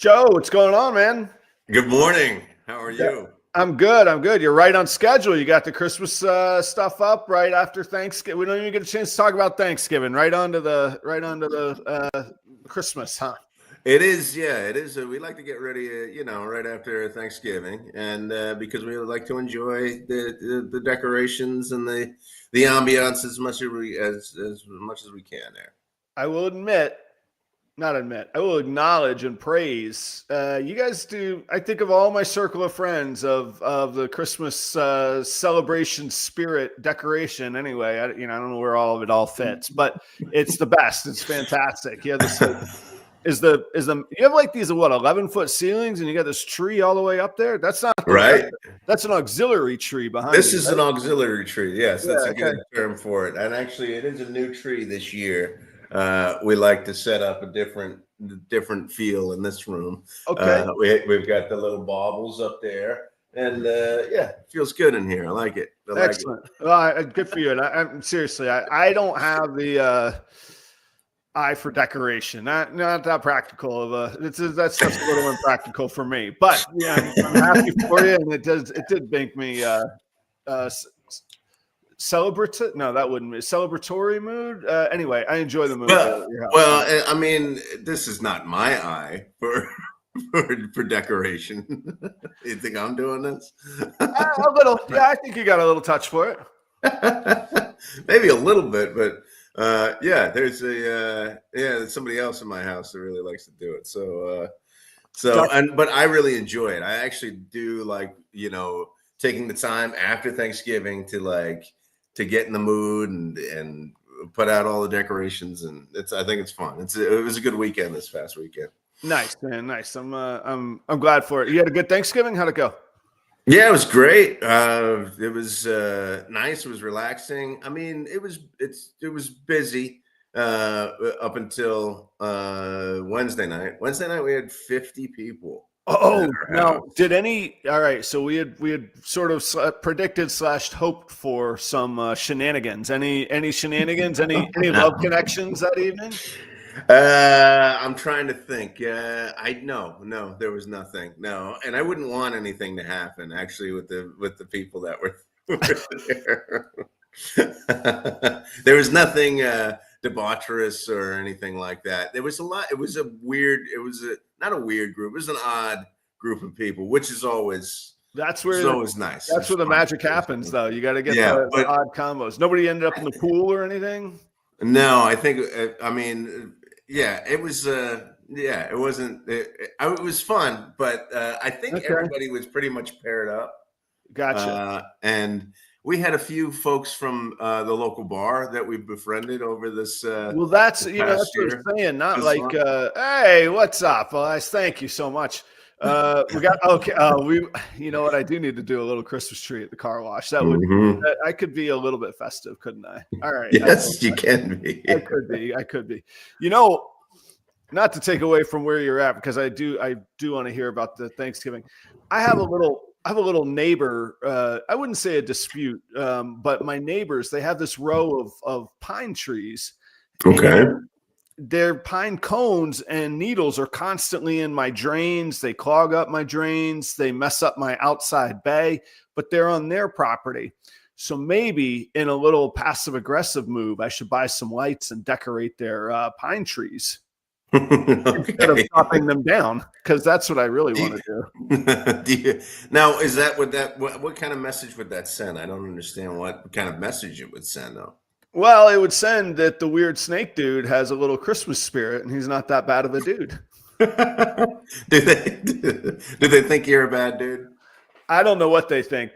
Joe, what's going on, man? Good morning. How are Yeah, you? I'm good. I'm good. You're right on schedule. You got the Christmas stuff up right after Thanksgiving. We don't even get a chance to talk about Thanksgiving. Right onto the Christmas, huh? It is, yeah, it is. We like to get ready, right after Thanksgiving, and because we would like to enjoy the decorations and the ambiance as much as we can there. I will admit, not admit, I will acknowledge and praise. You guys do. I think of all my circle of friends of the Christmas celebration spirit decoration. Anyway, I don't know where all of it all fits, but it's the best. It's fantastic. Yeah, this is the you have like these 11-foot ceilings, and you got this tree all the way up there. That's not the Right. that's an auxiliary tree behind This you, is right? an auxiliary tree. Yes, Yeah. that's a Okay. good term for it. And actually, it is a new tree this year. We like to set up a different feel in this room. Okay. We've got the little baubles up there, and yeah, it feels good in here. I like it. I like it. Excellent. Well, good for you. And I'm seriously, I don't have the eye for decoration. Not that practical of a. That stuff's a little impractical for me. But yeah, I'm happy for you, and it did make me celebratory. No, that wouldn't be celebratory mood. Anyway, I enjoy the mood there Well, at your house. well, I mean, this is not my eye for decoration. You think I'm doing this? A little, yeah. I think you got a little touch for it. Maybe a little bit, but yeah, there's somebody else in my house that really likes to do it. But I really enjoy it. I actually do like, taking the time after Thanksgiving to get in the mood and put out all the decorations, and I think it's fun. It was a good weekend this past weekend. Nice, man. Nice. I'm glad for it. You had a good Thanksgiving? How'd it go? Yeah, it was great. It was nice. It was relaxing. I mean, it was busy up until Wednesday night. Wednesday night we had 50 people. Oh, now all right. So we had sort of predicted / hoped for some shenanigans. Any shenanigans? Any love connections that evening? I'm trying to think. No, there was nothing. No, and I wouldn't want anything to happen actually with the people that were there. There was nothing debaucherous or anything like that. There was a lot. It was not a weird group. It was an odd group of people, which is always always nice. That's where the magic happens, though. You got to get the odd combos. Nobody ended up in the pool or anything. No, I think. I mean, yeah, it was. Yeah, it wasn't. It was fun, but I think everybody was pretty much paired up. Gotcha. And we had a few folks from the local bar that we befriended over this. Well, that's that's what I'm saying. Not like, hey, what's up? Well, thank you so much. We got okay. You know what? I do need to do a little Christmas tree at the car wash. That would I could be a little bit festive, couldn't I? All right. Yes, you can be. I could be. Not to take away from where you're at, because I do want to hear about the Thanksgiving. I have a little neighbor. I wouldn't say a dispute, but my neighbors, they have this row of pine trees. Okay. Their pine cones and needles are constantly in my drains. They clog up my drains. They mess up my outside bay, but they're on their property. So maybe in a little passive aggressive move, I should buy some lights and decorate their pine trees. Instead of chopping them down, because that's what I really want to do. Now, what kind of message would that send? I don't understand what kind of message it would send, though. Well, it would send that the weird snake dude has a little Christmas spirit, and he's not that bad of a dude. Do they think you're a bad dude? I don't know what they think.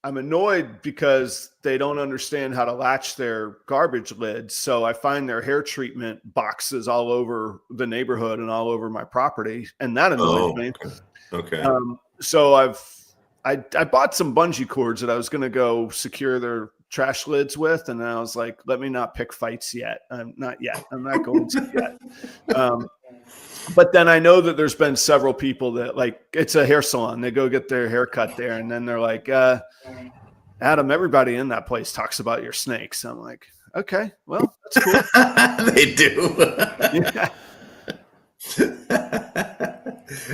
I'm annoyed because they don't understand how to latch their garbage lids. So I find their hair treatment boxes all over the neighborhood and all over my property, and that annoys me. Okay. So I bought some bungee cords that I was going to go secure their trash lids with, and I was like, let me not pick fights yet. Not yet. I'm not going to yet. But then I know that there's been several people that, like, it's a hair salon. They go get their hair cut there, and then they're like, Adam, everybody in that place talks about your snakes. I'm like, okay, well, that's cool. They do. Yeah.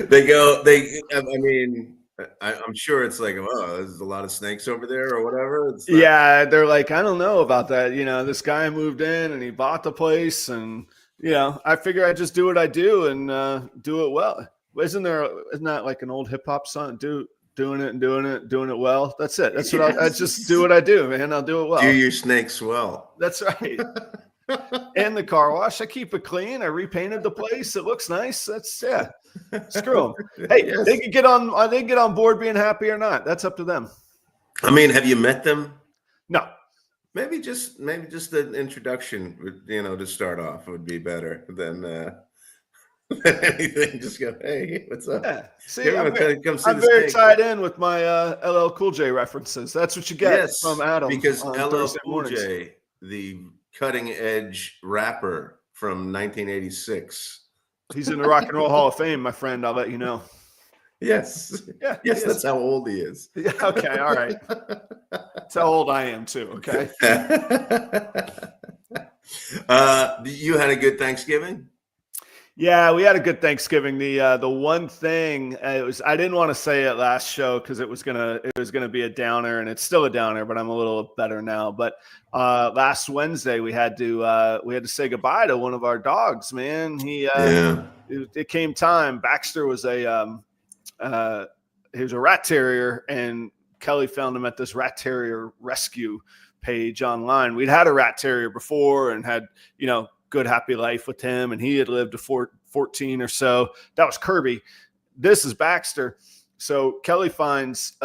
They go. I mean, I'm sure it's like, oh, there's a lot of snakes over there, or whatever. It's not. Yeah, they're like, I don't know about that. This guy moved in and he bought the place, and I figure I just do what I do and do it well. Isn't that like an old hip hop song? Doing it and doing it well. That's it. That's what I just do what I do, man. I'll do it well. Do your snakes well. That's right. And the car wash, I keep it clean. I repainted the place. It looks nice. Screw them. Hey, yes. They can get on board being happy or not. That's up to them. I mean, have you met them? No. Maybe just an introduction, to start off would be better than anything. Just go, hey, what's up? Yeah. See, I'm very tied in with my LL Cool J references. That's what you get from Adam. Because LL Cool J, the cutting edge rapper from 1986. He's in the Rock and Roll Hall of Fame, my friend. I'll let you know. Yes. Yeah. Yes, that's how old he is. Yeah, okay. All right. That's how old I am too. Okay. You had a good Thanksgiving? Yeah, we had a good Thanksgiving. The one thing I didn't want to say it last show because it was gonna be a downer, and it's still a downer, but I'm a little better now. But last Wednesday we had to say goodbye to one of our dogs. Man, it came time. Baxter was he was a rat terrier, and Kelly found him at this rat terrier rescue page online. We'd had a rat terrier before and had good happy life with him, and he had lived to 14 or so. That was Kirby. This is Baxter. So Kelly finds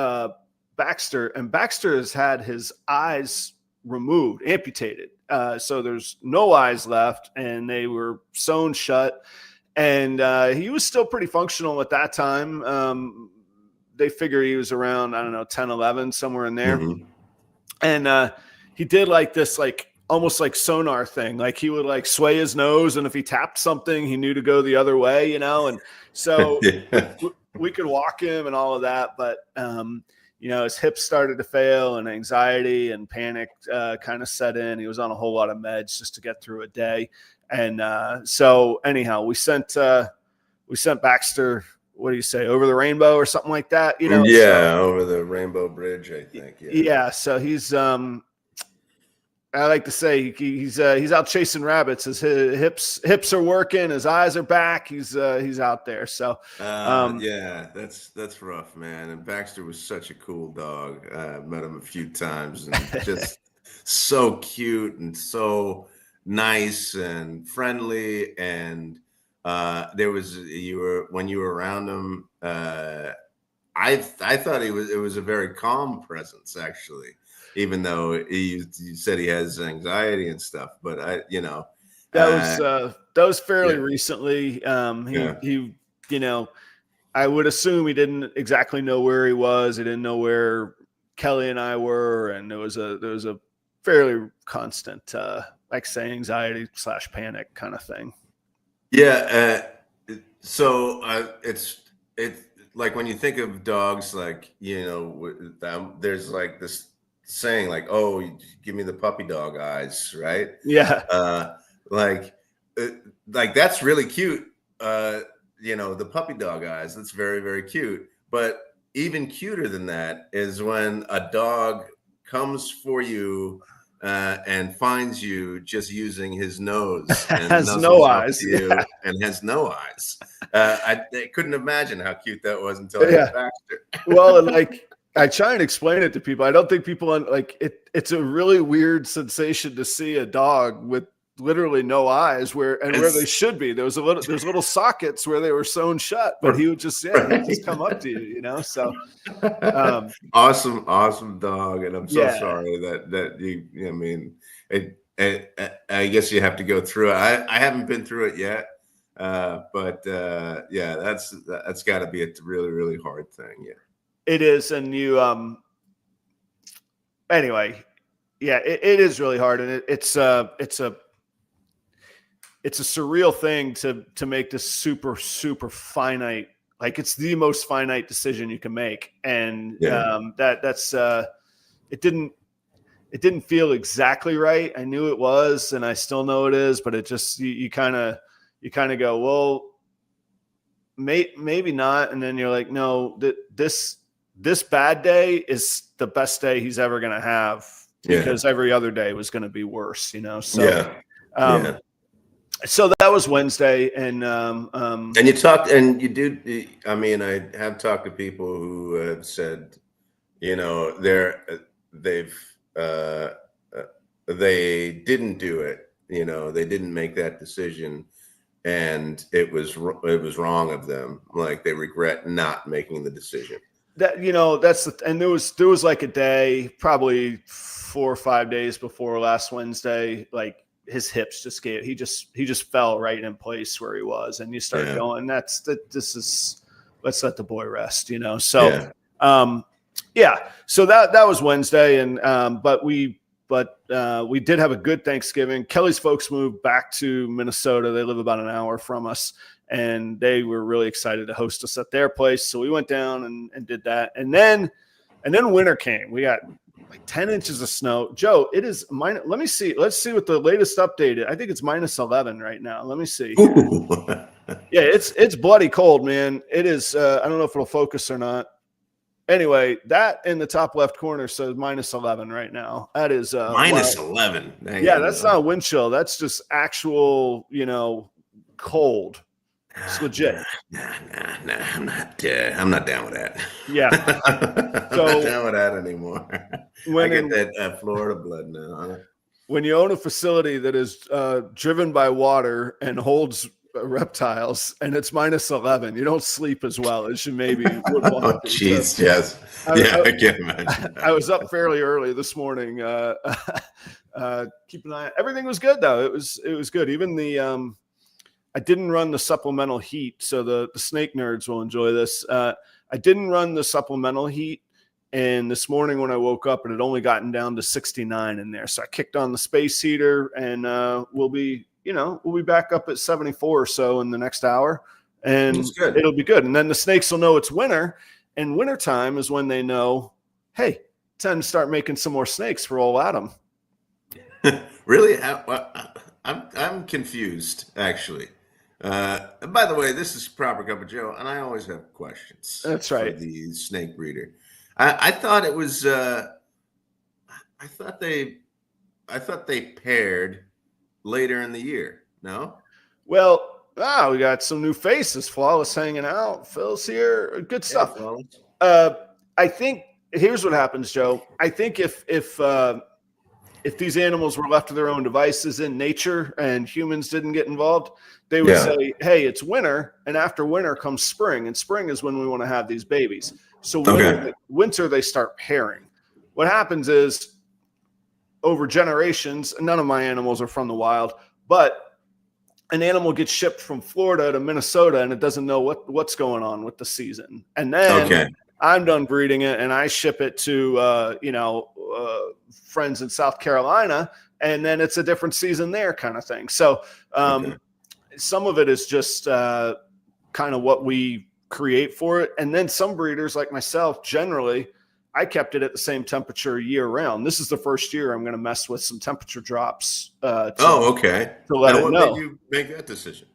Baxter, and Baxter has had his eyes removed, amputated. So there's no eyes left, and they were sewn shut. And he was still pretty functional at that time. They figure he was around, 10, 11, somewhere in there. Mm-hmm. And he did like this, almost like sonar thing. Like he would sway his nose, and if he tapped something, he knew to go the other way, and so we could walk him and all of that. But, his hips started to fail, and anxiety and panic kind of set in. He was on a whole lot of meds just to get through a day. And so anyhow, we sent Baxter, what do you say, over the rainbow or something like that? Over the Rainbow Bridge, I think. Yeah. So he's, I like to say he's out chasing rabbits. His hips are working. His eyes are back. He's out there. So that's rough, man. And Baxter was such a cool dog. Met him a few times, and just so cute and so nice and friendly. And when you were around him, I thought it was a very calm presence, actually. Even though you said he has anxiety and stuff, but that was fairly recently. I would assume he didn't exactly know where he was. He didn't know where Kelly and I were, and there was a fairly constant, anxiety / panic kind of thing. Yeah. So it's like when you think of dogs, there's this saying oh, give me the puppy dog eyes, right? Yeah. That's really cute. The puppy dog eyes, that's very, very cute. But even cuter than that is when a dog comes for you and finds you just using his nose and has no eyes, and has no eyes. I couldn't imagine how cute that was until I got Baxter. Well, I try and explain it to people. I don't think people it. It's a really weird sensation to see a dog with literally no eyes where they should be. There's little sockets where they were sewn shut, but he would just he'd just come up to you, So awesome dog, and I'm so sorry that you. I mean, I guess you have to go through it. I haven't been through it yet, but that's got to be a really, really hard thing. Yeah. It is, and you anyway, it is really hard, and it's a surreal thing to make this super, super finite, it's the most finite decision you can make, and it didn't feel exactly right. I knew it was, and I still know it is, but it just you kind of go, well, maybe not. And then you're like, no, this bad day is the best day he's ever going to have, because every other day was going to be worse, So, so that was Wednesday. And you talked, and you do. I mean, I have talked to people who have said, they didn't do it. They didn't make that decision, and it was wrong of them. Like, they regret not making the decision. That and there was like a day, probably 4 or 5 days before last Wednesday, like his hips just he just fell right in place where he was, and you start going, let's let the boy rest, So so that was Wednesday, and but we did have a good Thanksgiving. Kelly's folks moved back to Minnesota. They live about an hour from us, and they were really excited to host us at their place. So we went down and did that. And then winter came. We got like 10 inches of snow. Joe, it is minus. Let me see. Let's see what the latest update is. I think it's minus 11 right now. Let me see. Yeah, it's bloody cold, man. It is. I don't know if it'll focus or not. Anyway, that in the top left corner says minus 11 right now. That is minus 11. Yeah, that's not wind chill. That's just actual, cold. It's legit. Nah. I'm not down with that. Yeah. I'm not down with that anymore. I get that Florida blood now. Huh? When you own a facility that is driven by water and holds reptiles, and it's minus 11, you don't sleep as well as you maybe would want. Oh, jeez, yes. I can't imagine. I was up fairly early this morning. Keep an eye. Everything was good though. It was good. Even the I didn't run the supplemental heat, so the snake nerds will enjoy this. I didn't run the supplemental heat, and this morning when I woke up, it had only gotten down to 69 in there. So I kicked on the space heater, and we'll be back up at 74 or so in the next hour, and it'll be good. And then the snakes will know it's winter, and wintertime is when they know, hey, time to start making some more snakes for old Adam. Really? I'm confused, actually. By the way, this is Proper Cup of Joe, and I always have questions. That's right. For the snake breeder. I thought it was. I thought they paired later in the year. No. Well, we got some new faces. Flawless hanging out. Phil's here. Good stuff. I think here's what happens, Joe. I think if these animals were left to their own devices in nature and humans didn't get involved, they would say, hey, it's winter, and after winter comes spring, and spring is when we want to have these babies. So winter, they start pairing. What happens is, over generations, none of my animals are from the wild, but an animal gets shipped from Florida to Minnesota, and it doesn't know what's going on with the season. And then I'm done breeding it, and I ship it to friends in South Carolina, and then it's a different season there, kind of thing. So some of it is just kind of what we create for it, and then some breeders like myself, generally, I kept it at the same temperature year round. This is the first year I'm going to mess with some temperature drops. To let it know. What made you make that decision?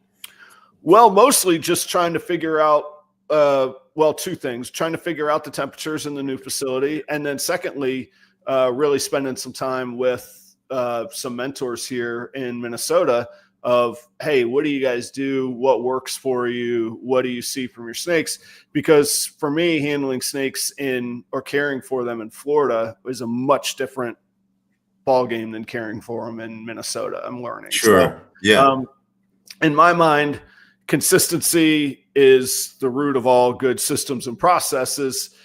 Well, mostly just trying to figure out. Two things: trying to figure out the temperatures in the new facility, and then secondly, really spending some time with some mentors here in Minnesota of, hey, what do you guys do? What works for you? What do you see from your snakes? Because for me, handling snakes or caring for them in Florida is a much different ball game than caring for them in Minnesota. I'm learning. Sure. In my mind, consistency is the root of all good systems and processes.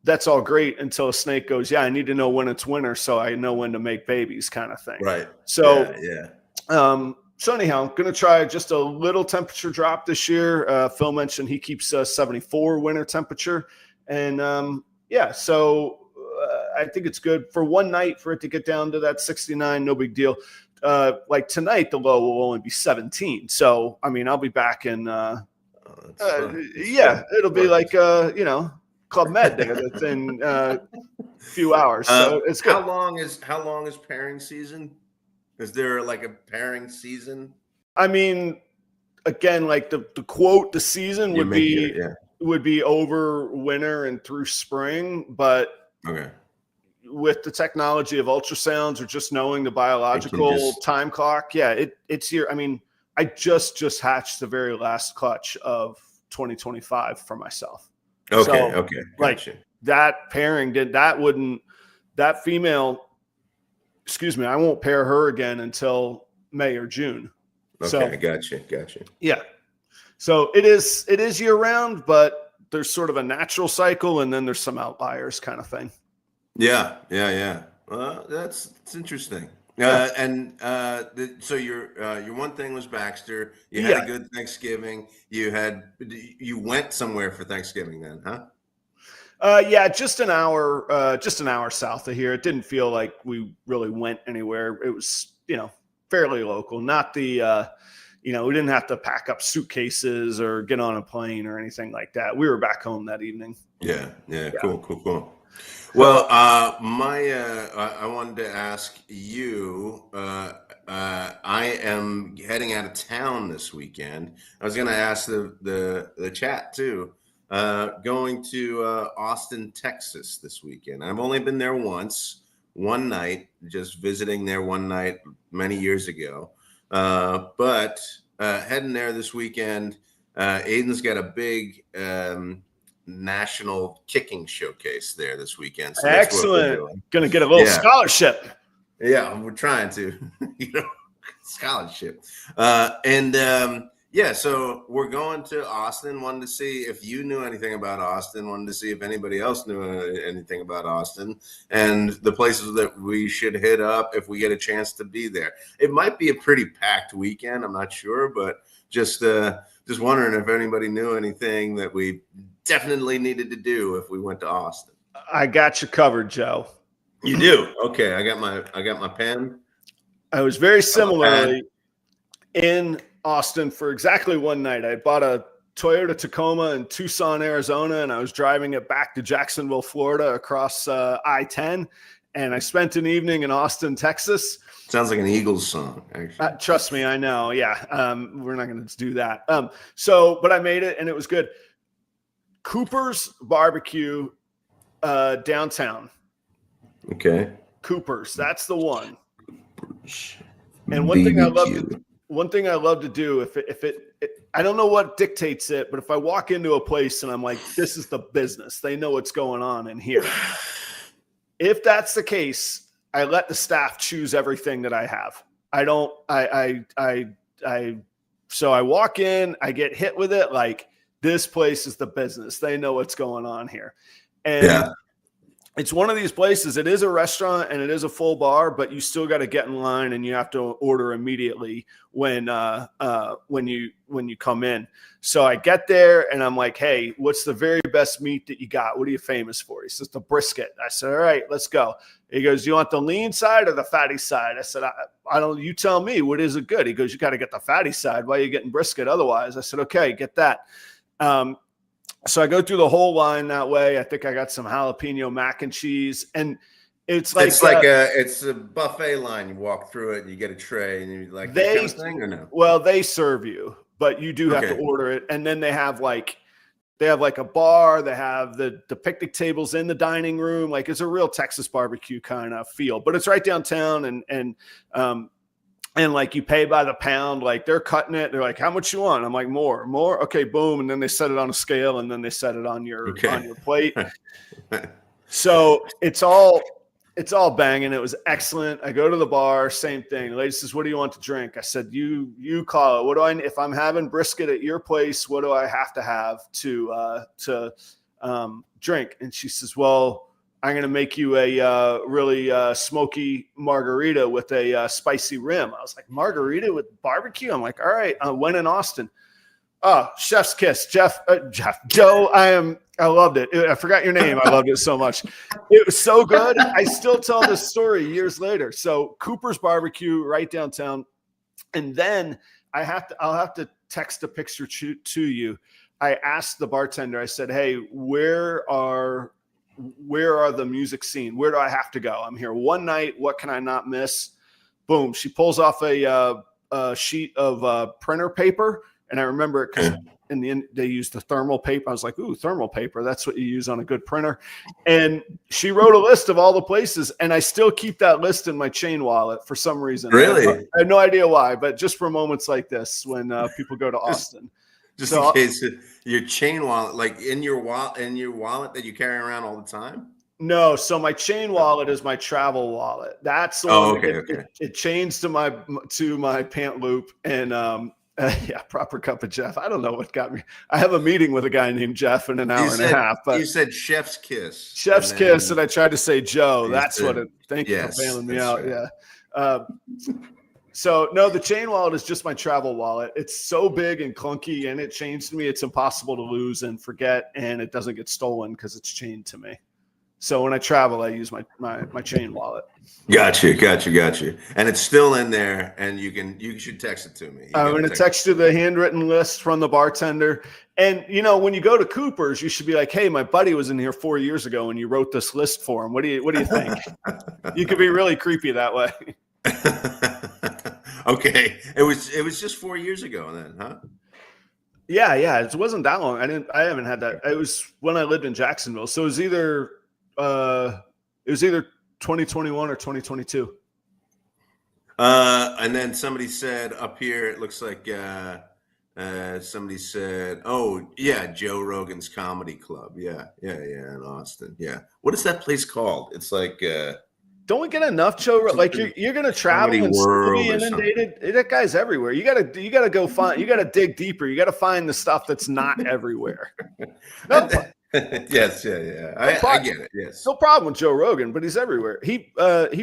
That's all great until a snake goes, I need to know when it's winter so I know when to make babies, kind of thing. Right. So, so anyhow, I'm going to try just a little temperature drop this year. Phil mentioned he keeps 74 winter temperature. And so I think it's good for one night for it to get down to that 69. No big deal. Like tonight, the low will only be 17. So, I mean, I'll be back in, it'll be like, Club Med there within a few hours. So it's good. How long is pairing season? Is there like a pairing season? I mean, again, like the quote, the season You would be over winter and through spring, but okay. with the technology of ultrasounds or just knowing the biological time clock, it's here. I mean, I just hatched the very last clutch of 2025 for myself. Okay, so, okay, gotcha. Like that pairing that female, excuse me, I won't pair her again until May or June. Okay, so, gotcha. Yeah. So it is year round, but there's sort of a natural cycle, and then there's some outliers kind of thing. Yeah. Well, that's interesting. So your one thing was Baxter. You had a good Thanksgiving. You went somewhere for Thanksgiving then, huh? Just an hour south of here. It didn't feel like we really went anywhere. It was, fairly local, not the, we didn't have to pack up suitcases or get on a plane or anything like that. We were back home that evening. Yeah. Cool. Well, I wanted to ask you, I am heading out of town this weekend. I was going to ask the chat too, going to Austin, Texas this weekend. I've only been there once, one night, just visiting there one night many years ago. But heading there this weekend, Aiden's got a big, national kicking showcase there this weekend. So excellent. Gonna get a little scholarship. Yeah, we're trying to, scholarship. So we're going to Austin. Wanted to see if you knew anything about Austin. Wanted to see if anybody else knew anything about Austin and the places that we should hit up if we get a chance to be there. It might be a pretty packed weekend. I'm not sure, but just wondering if anybody knew anything that we definitely needed to do if we went to Austin. I got you covered, Joe. You do? Okay. I got my pen. I was very similarly in Austin for exactly one night. I bought a Toyota Tacoma in Tucson, Arizona, and I was driving it back to Jacksonville, Florida across I-10. And I spent an evening in Austin, Texas. Sounds like an Eagles song, actually. Trust me, I know. Yeah. We're not going to do that. But I made it and it was good. Cooper's Barbecue downtown. Okay. Cooper's, that's the one. And one thing I love to do, if it I don't know what dictates it, but if I walk into a place and I'm like, this is the business, they know what's going on in here. If that's the case, I let the staff choose everything that I have. So I walk in, I get hit with it like, this place is the business. They know what's going on here. And it's one of these places. It is a restaurant and it is a full bar, but you still got to get in line and you have to order immediately when you come in. So I get there and I'm like, hey, what's the very best meat that you got? What are you famous for? He says, the brisket. I said, all right, let's go. He goes, do you want the lean side or the fatty side? I said, I don't, you tell me, what is it good? He goes, you got to get the fatty side. Why are you getting brisket otherwise? I said, okay, get that. So I go through the whole line that way. I think I got some jalapeno mac and cheese, and it's a buffet line. You walk through it, and you get a tray, and you like that kind of thing, or no? Well, they serve you, but you do have to order it, and then they have like a bar. They have the picnic tables in the dining room. Like it's a real Texas barbecue kind of feel, but it's right downtown, and like you pay by the pound, like they're cutting it. They're like, how much you want? I'm like, more. Okay, boom. And then they set it on a scale and then they set it on your plate. So it's all banging. It was excellent. I go to the bar, same thing. The lady says, what do you want to drink? I said, you call it. If I'm having brisket at your place, what do I have to have to drink? And she says, well, I'm going to make you a really smoky margarita with a spicy rim. I was like, margarita with barbecue? I'm like, all right. When in Austin? Oh, chef's kiss. Joe, I loved it. I forgot your name. I loved it so much. It was so good. I still tell this story years later. So Cooper's Barbecue right downtown. And then I'll have to text a picture to you. I asked the bartender, I said, hey, where are the music scene? Where do I have to go? I'm here one night. What can I not miss? Boom. She pulls off a sheet of printer paper And I remember it because in the end, they used the thermal paper. I was like, ooh, thermal paper. That's what you use on a good printer. And she wrote a list of all the places. And I still keep that list in my chain wallet for some reason. Really? I have no idea why, but just for moments like this when people go to Austin. Just in case your chain wallet, like in your wallet that you carry around all the time? No, so my chain wallet is my travel wallet. That's the one that it chains to my pant loop and yeah, proper cup of Jeff. I don't know what got me. I have a meeting with a guy named Jeff in an hour and a half. But you said chef's kiss. Chef's kiss, and I tried to say Joe. That's what it. Thank you for bailing me out. Right. Yeah. So no, the chain wallet is just my travel wallet. It's so big and clunky, and it chains to me. It's impossible to lose and forget, and it doesn't get stolen because it's chained to me. So when I travel, I use my chain wallet. Got you. And it's still in there, and you should text it to me. I'm going to text you the handwritten list from the bartender. And when you go to Cooper's, you should be like, "Hey, my buddy was in here 4 years ago, and you wrote this list for him. What do you think?" You could be really creepy that way. Okay, it was just 4 years ago then, huh? Yeah, it wasn't that long. I haven't had that. It was when I lived in Jacksonville, so it was either 2021 or 2022. And then somebody said up here, it looks like somebody said, "Oh yeah, Joe Rogan's Comedy Club." Yeah, in Austin. Yeah, what is that place called? It's like. Don't we get enough Joe? Like you're gonna travel and be inundated. That guy's everywhere. You gotta go find. You gotta dig deeper. You gotta find the stuff that's not everywhere. No, yes, yeah. I get it. Yes, no problem with Joe Rogan, but he's everywhere. He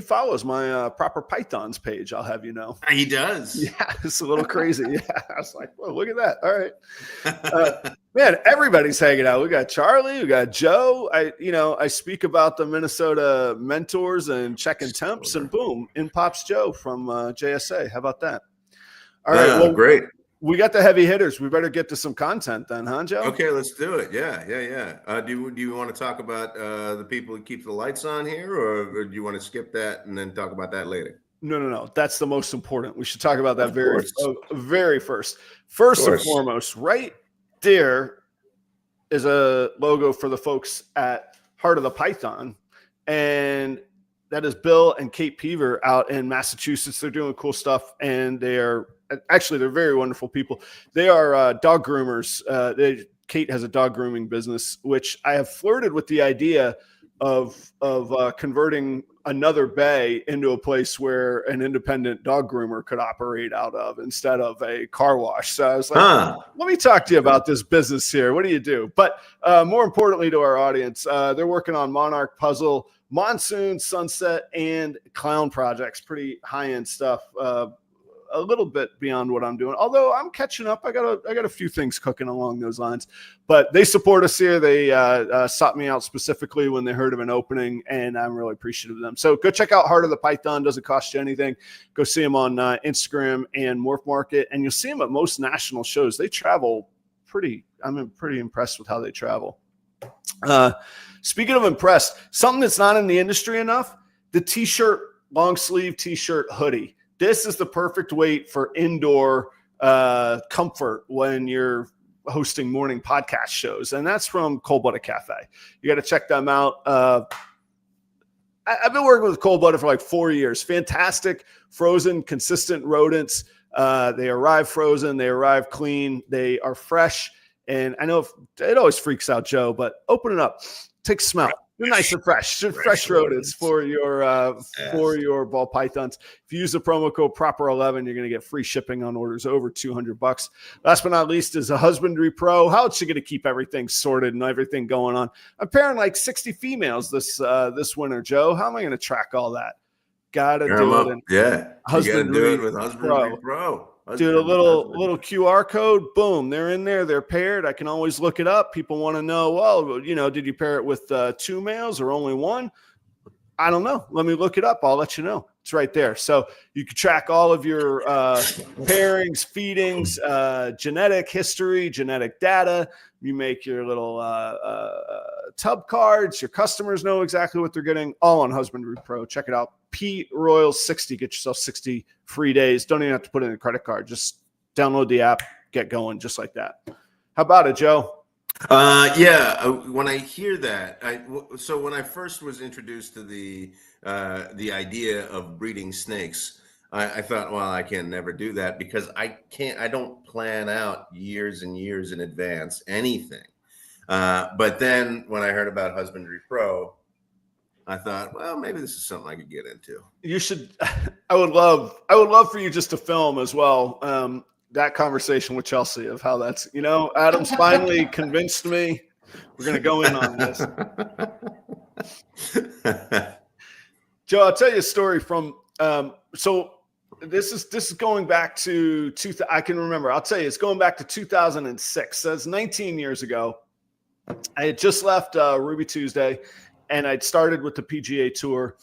follows my Proper Pythons page. I'll have you know. He does. Yeah, it's a little crazy. Yeah, I was like, whoa, look at that. All right. Man, everybody's hanging out. We got Charlie, we got Joe. I speak about the Minnesota mentors and checking temps, and boom, in pops Joe from JSA. How about that? All right, well, great. We got the heavy hitters. We better get to some content then, huh, Joe? Okay, let's do it. Yeah. Do you want to talk about the people who keep the lights on here, or do you want to skip that and then talk about that later? No. That's the most important. We should talk about that very first. First and foremost, right there is a logo for the folks at Heart of the Python, and that is Bill and Kate Peaver out in Massachusetts. They're doing cool stuff, and they're very wonderful people. They are dog groomers. Kate has a dog grooming business, which I have flirted with the idea of converting another bay into a place where an independent dog groomer could operate out of instead of a car wash. So I was like, let me talk to you about this business here. What do you do? But more importantly to our audience, they're working on Monarch Puzzle, Monsoon, Sunset, and Clown projects. Pretty high-end stuff. A little bit beyond what I'm doing, although I'm catching up. I got a few things cooking along those lines, but they support us here. They sought me out specifically when they heard of an opening, and I'm really appreciative of them. So go check out Heart of the Python. Doesn't cost you anything. Go see them on Instagram and Morph Market, and you'll see them at most national shows. They travel I'm pretty impressed with how they travel. Speaking of impressed, something that's not in the industry enough, the t-shirt, long sleeve t-shirt hoodie. This is the perfect weight for indoor comfort when you're hosting morning podcast shows. And that's from Cold Blooded Cafe. You got to check them out. I've been working with Cold Blooded for like 4 years. Fantastic, frozen, consistent rodents. They arrive frozen. They arrive clean. They are fresh. And I know it always freaks out Joe, but open it up. Take a smell. They're nice and fresh. Fresh rodents for your ball pythons. If you use the promo code Proper11, you're going to get free shipping on orders over $200. Last but not least is a Husbandry Pro. How else you going to keep everything sorted and everything going on? I'm pairing like 60 females this winter, Joe. How am I going to track all that? Gotta do it. Yeah, you gotta do it with Husbandry Pro. Dude, a little QR code, boom, they're in there, they're paired. I can always look it up. People want to know, well, did you pair it with 2 males or only 1? I don't know. Let me look it up. I'll let you know. It's right there. So you can track all of your pairings, feedings, genetic history, genetic data. You make your little tub cards. Your customers know exactly what they're getting, all on Husbandry Pro. Check it out. P Royals 60. Get yourself 60 free days. Don't even have to put in a credit card. Just download the app, get going just like that. How about it, Joe? When I hear that, so when I first was introduced to the idea of breeding snakes, I thought, well, I can never do that because I don't plan out years and years in advance anything. But then when I heard about Husbandry Pro, I thought, well, maybe this is something I could get into. You should. I would love for you just to film as well. That conversation with Chelsea of how that's, Adam's finally convinced me. We're going to go in on this. Joe, I'll tell you a story from, so this is going back to, I can remember, I'll tell you, it's going back to 2006. So that's 19 years ago. I had just left Ruby Tuesday and I'd started with the PGA Tour.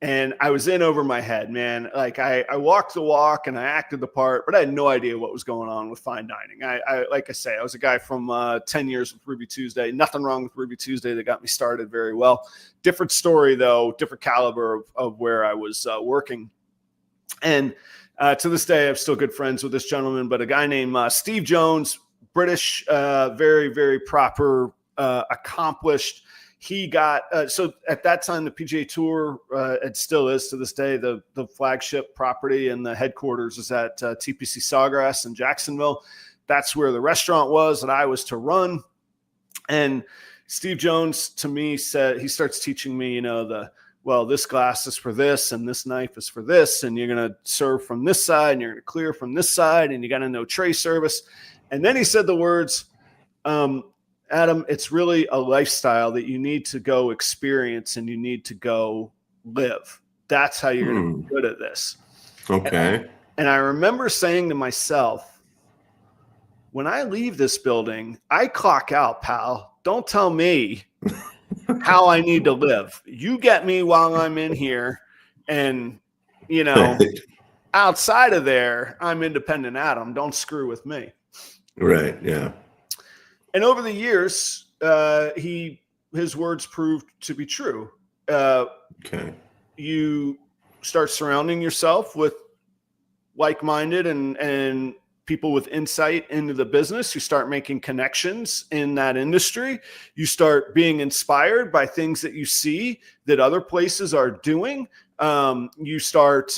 And I was in over my head, man. Like I walked the walk and I acted the part, but I had no idea what was going on with fine dining. I like I say, I was a guy from 10 years with Ruby Tuesday. Nothing wrong with Ruby Tuesday that got me started very well. Different story though, different caliber of where I was working. And to this day, I'm still good friends with this gentleman, but a guy named Steve Jones, British, very, very proper, accomplished. He got so at that time the PGA Tour, it still is to this day, the flagship property and the headquarters is at TPC Sawgrass in Jacksonville. That's where the restaurant was that I was to run. And Steve Jones to me said, he starts teaching me, this glass is for this and this knife is for this, and you're going to serve from this side and you're going to clear from this side and you got to know tray service. And then he said the words, Adam, it's really a lifestyle that you need to go experience and you need to go live. That's how you're going to be good at this. Okay. And I remember saying to myself, when I leave this building, I clock out, pal. Don't tell me how I need to live. You get me while I'm in here. And, outside of there, I'm independent Adam. Don't screw with me. Right. Yeah. And over the years, his words proved to be true. Okay. You start surrounding yourself with like-minded and people with insight into the business. You start making connections in that industry. You start being inspired by things that you see that other places are doing. You start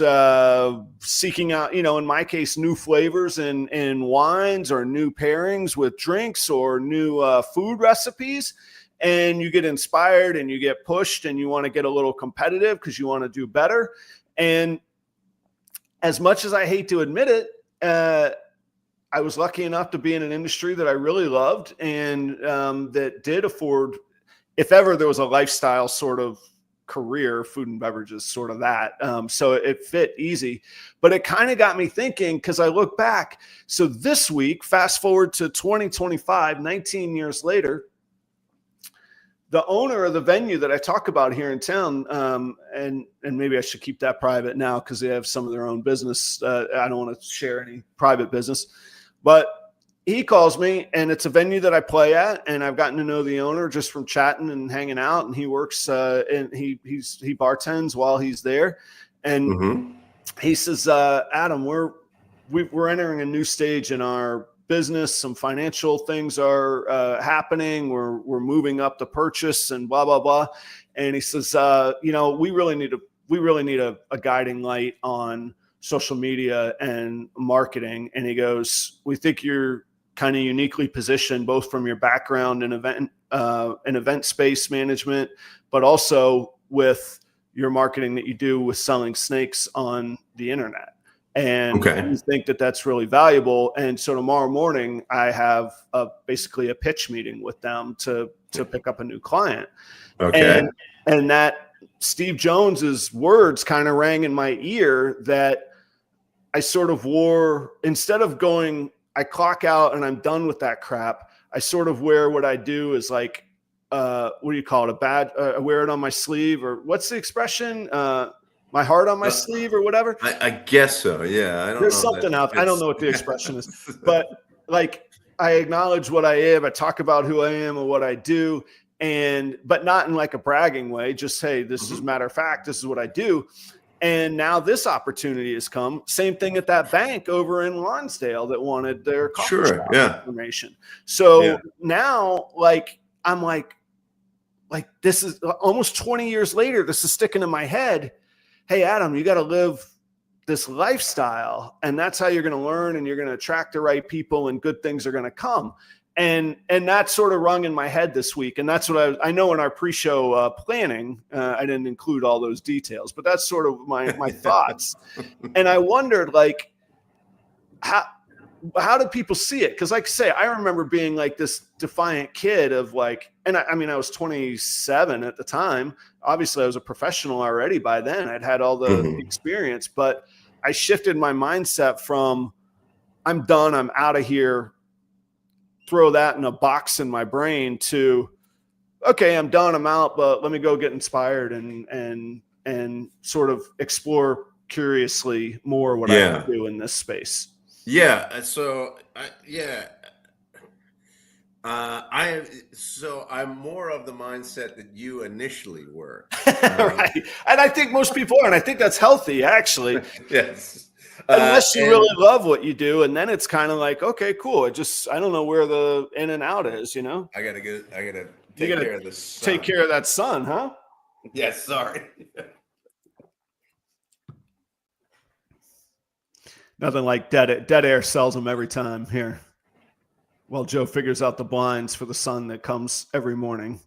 seeking out, in my case, new flavors in wines or new pairings with drinks or new food recipes. And you get inspired and you get pushed and you want to get a little competitive because you want to do better. And as much as I hate to admit it, I was lucky enough to be in an industry that I really loved and that did afford, if ever there was a lifestyle sort of career, food and beverages, sort of that. So it fit easy, but it kind of got me thinking because I look back. So this week, fast forward to 2025, 19 years later, the owner of the venue that I talk about here in town, and maybe I should keep that private now because they have some of their own business. I don't want to share any private business, but he calls me and it's a venue that I play at, and I've gotten to know the owner just from chatting and hanging out. And he works and he bartends while he's there. And he says, Adam, we're entering a new stage in our business. Some financial things are happening. We're moving up the purchase and blah, blah, blah. And he says, we really need a guiding light on social media and marketing. And he goes, we think you're kind of uniquely positioned both from your background in event space management, but also with your marketing that you do with selling snakes on the internet. And we think that that's really valuable. And so tomorrow morning I have basically a pitch meeting with them to pick up a new client. Okay. And that Steve Jones's words kind of rang in my ear that I sort of wore, instead of going, I clock out and I'm done with that crap, I sort of wear what I do is like, what do you call it? A badge, I wear it on my sleeve, or what's the expression? My heart on my sleeve or whatever. I guess so. Yeah. There's something else. I don't know what the expression is, but like I acknowledge what I am. I talk about who I am and what I do, but not in like a bragging way. Just say, this is matter of fact. This is what I do. And now this opportunity has come. Same thing at that bank over in Lonsdale that wanted their coffee Sure. shop Yeah. information. So Yeah. now, like, I'm like, this is almost 20 years later, this is sticking in my head. Hey, Adam, you got to live this lifestyle, and that's how you're going to learn, and you're going to attract the right people, and good things are going to come. And that sort of rung in my head this week. And that's what I know in our pre-show planning, I didn't include all those details, but that's sort of my thoughts. And I wondered, like, how do people see it? Because, like I say, I remember being like this defiant kid of like, and I mean, I was 27 at the time. Obviously, I was a professional already by then. I'd had all the experience, but I shifted my mindset from I'm done, I'm out of here, throw that in a box in my brain, to, okay, I'm done, I'm out, but let me go get inspired and sort of explore curiously more what I can do in this space. Yeah. So I'm more of the mindset that you initially were. Right. And I think most people are, and I think that's healthy, actually. Yes. Unless you really love what you do, and then it's kind of like, okay, cool. I don't know where the in and out is, you know? I gotta take care of this sun. Take care of that sun, huh? Yes, sorry. Nothing like dead air sells them every time here. Well, Joe figures out the blinds for the sun that comes every morning.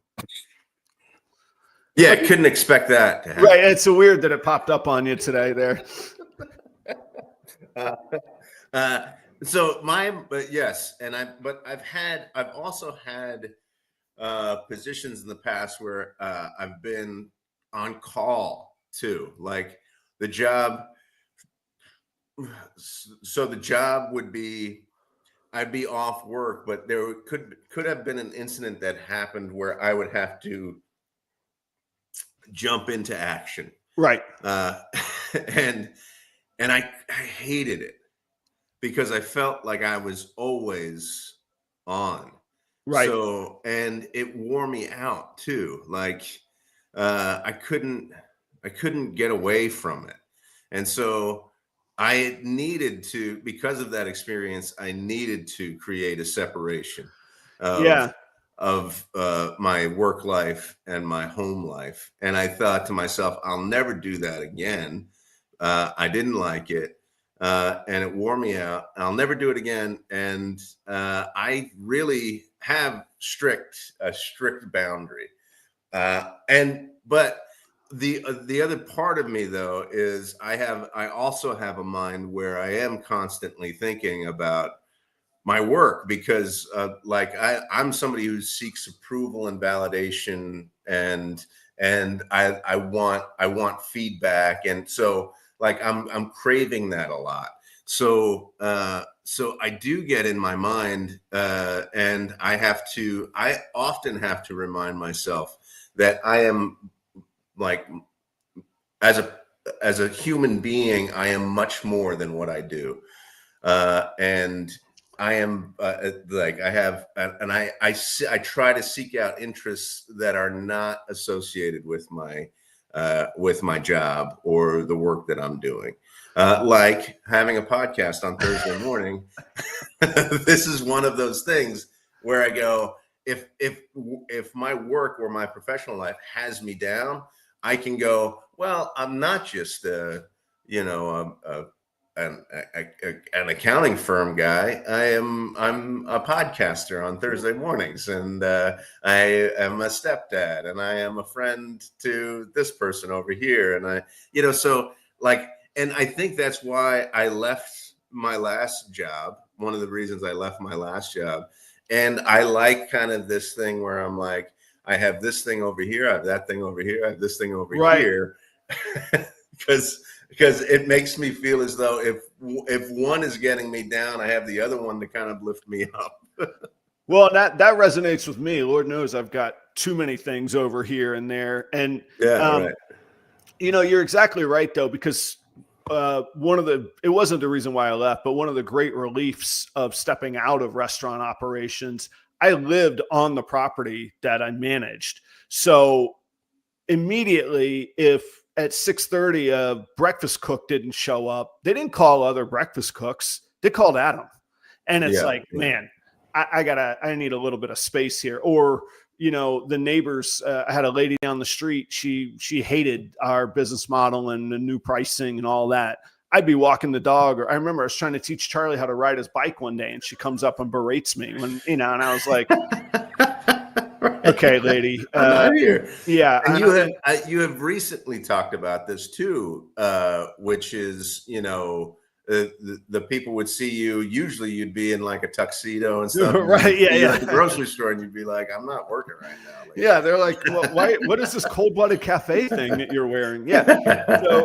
Yeah, couldn't expect that to happen. Right. It's so weird that it popped up on you today there. But yes, and I've also had positions in the past where I've been on call too, like the job. So the job would be, I'd be off work, but there could have been an incident that happened where I would have to jump into action. Right. And I hated it because I felt like I was always on. Right. So, and it wore me out too. Like, I couldn't get away from it. And so I needed to, because of that experience, I needed to create a separation of my work life and my home life. And I thought to myself, I'll never do that again. I didn't like it. And it wore me out. I'll never do it again. And I really have a strict boundary. But the other part of me though is I also have a mind where I am constantly thinking about my work, because like I'm somebody who seeks approval and validation, and I want feedback, and so like I'm craving that a lot. So I do get in my mind, and I often have to remind myself that I am, like, as a human being, I am much more than what I do, and I am like I try to seek out interests that are not associated with my job or the work that I'm doing. Like having a podcast on Thursday morning. This is one of those things where I go, if my work or my professional life has me down, I can go, well, I'm not just an accounting firm guy. I'm a podcaster on Thursday mornings, and I am a stepdad, and I am a friend to this person over here, and so like, and I think that's why I left my last job. One of the reasons I left my last job, and I like kind of this thing where I'm like, I have this thing over here, I have that thing over here, I have this thing over here, because it makes me feel as though if one is getting me down, I have the other one to kind of lift me up. Well, that resonates with me. Lord knows I've got too many things over here and there. And right. You're exactly right though, because it wasn't the reason why I left, but one of the great reliefs of stepping out of restaurant operations, I lived on the property that I managed. So immediately, if at 6:30, a breakfast cook didn't show up. They didn't call other breakfast cooks. They called Adam. And it's like, man, I need a little bit of space here. Or, the neighbors, I had a lady down the street. She hated our business model and the new pricing and all that. I'd be walking the dog, or I remember I was trying to teach Charlie how to ride his bike one day, and she comes up and berates me when, and I was like, okay, lady, I'm not here. Yeah. And you have recently talked about this too, which is, the people would see you. Usually, you'd be in like a tuxedo and stuff, right? Yeah. At the grocery store, and you'd be like, "I'm not working right now." Like, yeah, they're like, well, why? What is this cold-blooded cafe thing that you're wearing? Yeah.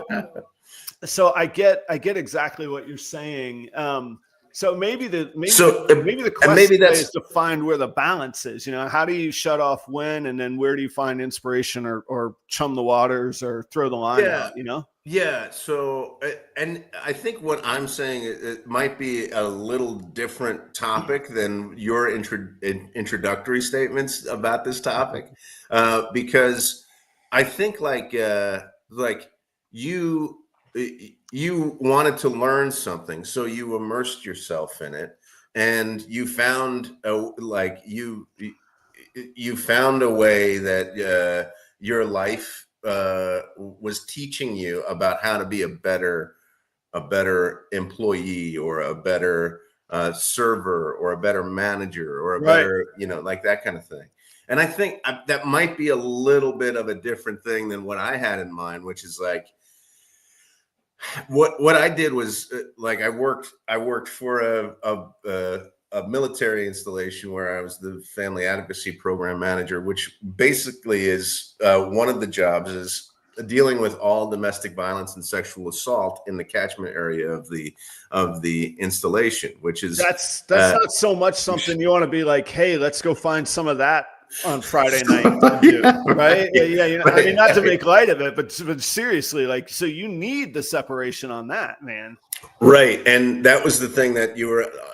So I get exactly what you're saying. So maybe the question is to find where the balance is. How do you shut off when, and then where do you find inspiration or chum the waters or throw the line out? Yeah. So, and I think what I'm saying, it might be a little different topic than your introductory statements about this topic, because I think like you wanted to learn something, so you immersed yourself in it, and you found you found a way that your life was teaching you about how to be a better employee, or a better server, or a better manager, or a better, like that kind of thing. And I think that might be a little bit of a different thing than what I had in mind, which is like, what I did was like I worked for a military installation where I was the family advocacy program manager, which basically is one of the jobs is dealing with all domestic violence and sexual assault in the catchment area of the installation, which is that's not so much something you want to be like, hey, let's go find some of that on Friday night, right? Yeah. I mean, not to make light of it, but seriously, like, so you need the separation on that, man. Right. And that was the thing that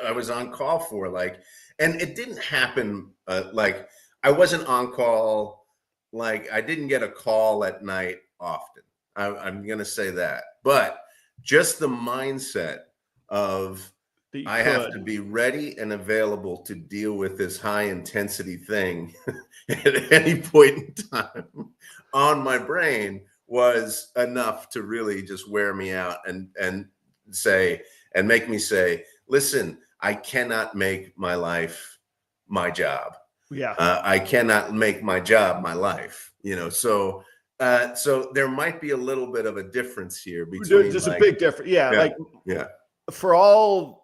I was on call for, like, and it didn't happen. Like, I wasn't on call. Like, I didn't get a call at night often. I'm going to say that, but just the mindset of, I have to be ready and available to deal with this high intensity thing at any point in time on my brain was enough to really just wear me out and make me say, listen, I cannot make my life my job. Yeah. I cannot make my job my life, so there might be a little bit of a difference here between just a big difference. Yeah. For all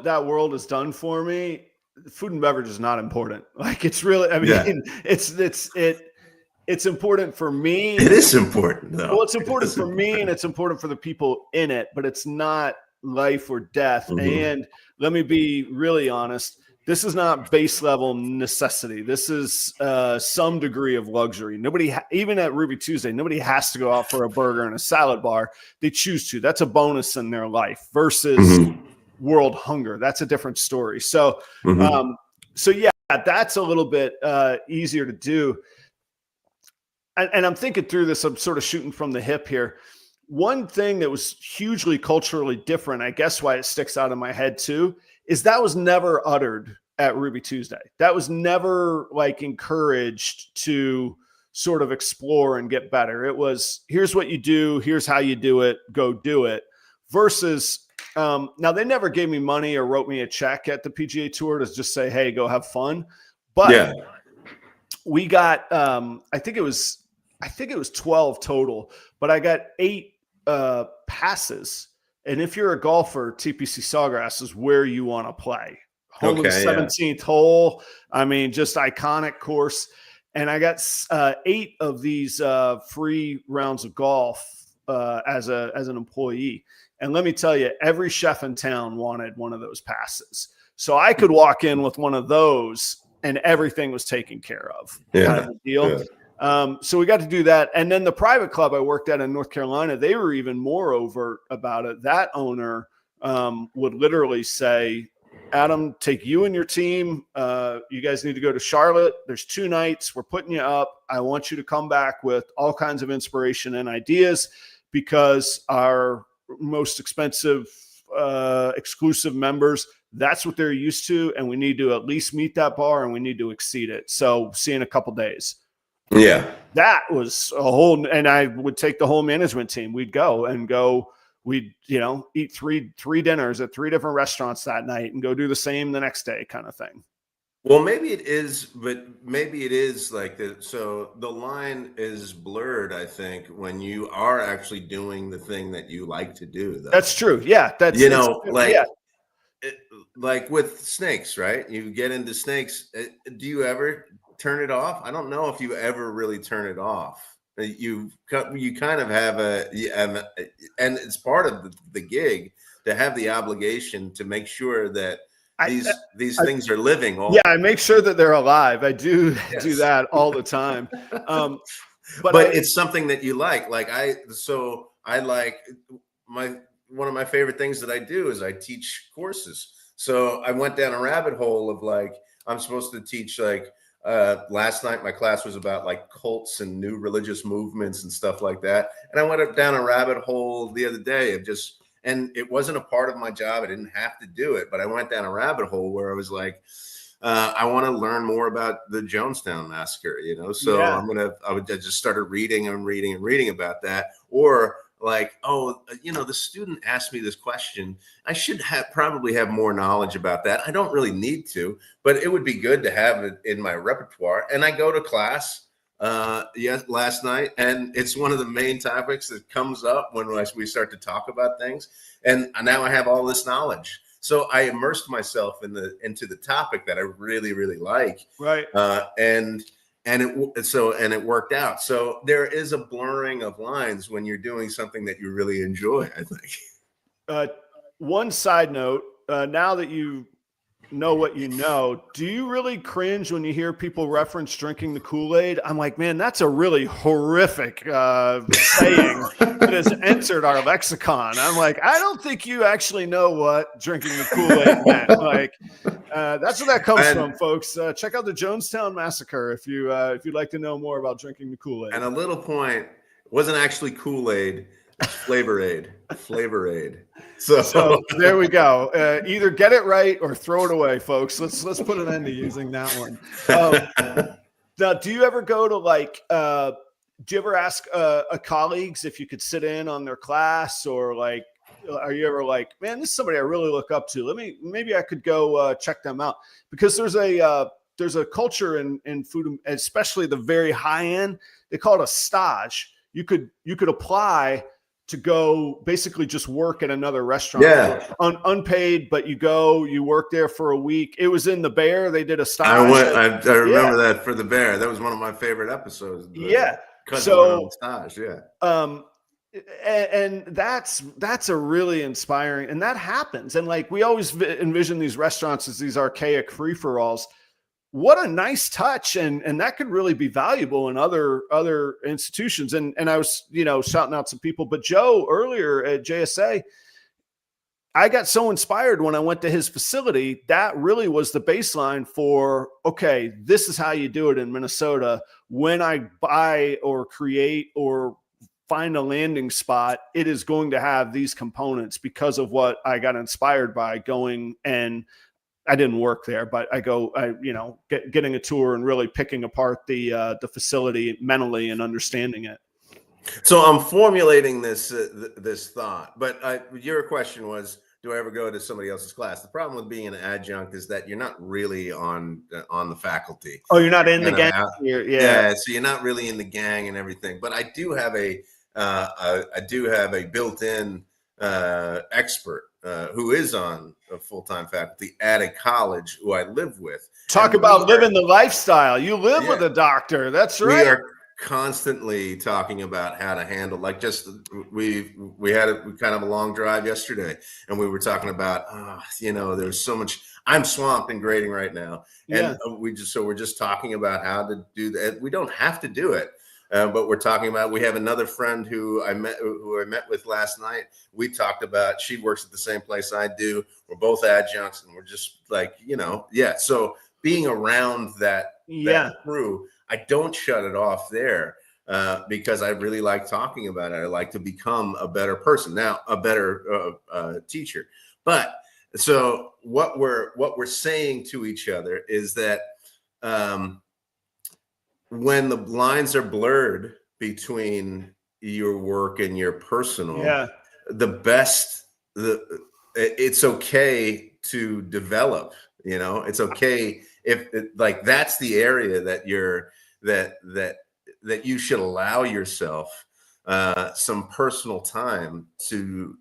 that world has done for me, food and beverage is not important. Like, it's really, I mean, it's important for me. It is important, though. Well, it's important for me, and it's important for the people in it, but it's not life or death. Mm-hmm. And let me be really honest. This is not base level necessity. This is some degree of luxury. Nobody, even at Ruby Tuesday, nobody has to go out for a burger and a salad bar. They choose to. That's a bonus in their life versus mm-hmm. world hunger. That's a different story. So, mm-hmm. Yeah, that's a little bit easier to do. And I'm thinking through this. I'm sort of shooting from the hip here. One thing that was hugely culturally different, I guess why it sticks out in my head too, is that was never uttered at Ruby Tuesday. That was never like encouraged to sort of explore and get better. It was, here's what you do, here's how you do it, go do it. Versus, now they never gave me money or wrote me a check at the PGA Tour to just say, hey, go have fun. But we got, I think it was 12 total, but I got 8 passes. And if you're a golfer, TPC Sawgrass is where you want to play. Home of the 17th hole. I mean, just iconic course. And I got 8 of these free rounds of golf as an employee. And let me tell you, every chef in town wanted one of those passes. So I could walk in with one of those and everything was taken care of. Kind of a deal. Yeah. So we got to do that. And then the private club I worked at in North Carolina, they were even more overt about it. That owner would literally say, Adam, take you and your team. You guys need to go to Charlotte. There's 2 nights. We're putting you up. I want you to come back with all kinds of inspiration and ideas, because our most expensive exclusive members, that's what they're used to. And we need to at least meet that bar, and we need to exceed it. So see you in a couple days. Yeah. That was a whole, and I would take the whole management team. We'd go. We'd, eat three dinners at 3 different restaurants that night and go do the same the next day, kind of thing. Well, maybe it is, but maybe it is like that. So the line is blurred, I think, when you are actually doing the thing that you like to do. Though. That's true. Yeah. Like with snakes, right? You get into snakes. Do you ever turn it off? I don't know if you ever really turn it off. You kind of have and it's part of the gig to have the obligation to make sure that these things are living. I make sure that they're alive. I do do that all the time. But it's something that you like. One of my favorite things that I do is I teach courses. So I went down a rabbit hole of I'm supposed to teach last night my class was about cults and new religious movements and stuff like that. And I went down a rabbit hole the other day of and it wasn't a part of my job. I didn't have to do it, but I went down a rabbit hole where I was I want to learn more about the Jonestown massacre, So I just started reading about that. Or the student asked me this question. I should probably have more knowledge about that. I don't really need to, but it would be good to have it in my repertoire. And I go to class last night, and it's one of the main topics that comes up when we start to talk about things. And now I have all this knowledge. So I immersed myself into the topic that I really, really like. Right. And it worked out. So there is a blurring of lines when you're doing something that you really enjoy, I think. One side note, now that you know what you know, do you really cringe when you hear people reference drinking the Kool-Aid? I'm like, man, that's a really horrific saying that has entered our lexicon. I'm like, I don't think you actually know what drinking the Kool-Aid meant. That's where that comes from, folks. Check out the Jonestown Massacre if you'd like to know more about drinking the Kool-Aid. And a little point, it wasn't actually Kool-Aid. Flavor aid. So there we go. Either get it right or throw it away, folks. Let's put an end to using that one. Now, do you ever go to do you ever ask colleagues if you could sit in on their class, or are you ever man, this is somebody I really look up to. Maybe I could go check them out, because there's a culture in food, especially the very high end. They call it a stage. You could apply to go basically just work at another restaurant. Yeah. Unpaid, but you work there for a week. It was in the Bear. They did a stage. I remember that for the Bear. That was one of my favorite episodes. Yeah. Stage. Yeah. And that's a really inspiring, and that happens. And we always envision these restaurants as these archaic free-for-alls. What a nice touch. And that could really be valuable in other institutions. And I was, shouting out some people, but Joe earlier at JSA, I got so inspired when I went to his facility. That really was the baseline for, okay, this is how you do it in Minnesota. When I buy or create or find a landing spot, it is going to have these components because of what I got inspired by going. And I didn't work there, but getting a tour and really picking apart the facility mentally and understanding it. So I'm formulating this thought, but your question was, do I ever go to somebody else's class? The problem with being an adjunct is that you're not really on the faculty. Oh, you're not in the gang. Yeah, so you're not really in the gang and everything. But I do have a built-in expert who is on a full-time faculty at a college who I live with. Talk about living the lifestyle. You live with a doctor. That's right. We are constantly talking about how to handle, we had a kind of a long drive yesterday, and we were talking about, there's so much. I'm swamped in grading right now. And we're just talking about how to do that. We don't have to do it. But we're talking about, we have another friend who I met with last night. We talked about, she works at the same place I do. We're both adjuncts, and we're just like, yeah. So being around that crew, I don't shut it off there. Because I really like talking about it. I like to become a better person, now a better teacher. But so what we're saying to each other is that when the lines are blurred between your work and your personal, it's okay to develop. It's okay if like that's the area that that you should allow yourself some personal time to